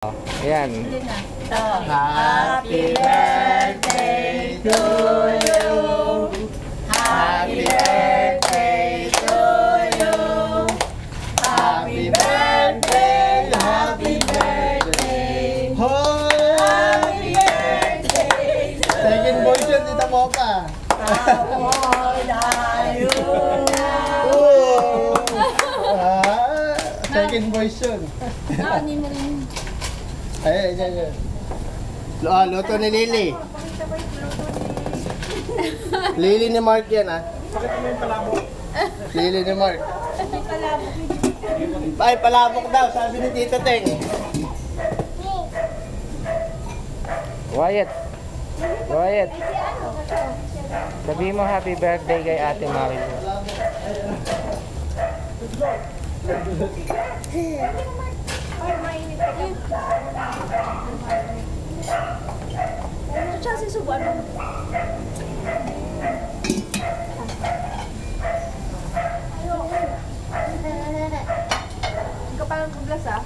Ayan. Happy birthday to you. Happy birthday to you. Happy birthday, happy birthday. Hoy! Happy birthday to Second voice yun, tita mo pa. Second voice yun. Ay, ay. Luto ni Lily. Lily ni Mark yan, ah. Lily ni Mark. Ay, palabok daw, sabi ni Tita Teng. Wyatt. Wyatt. Sabihin mo happy birthday kay Ate Marilyn. Siya si Suban. Hindi ka parang kuglas ah.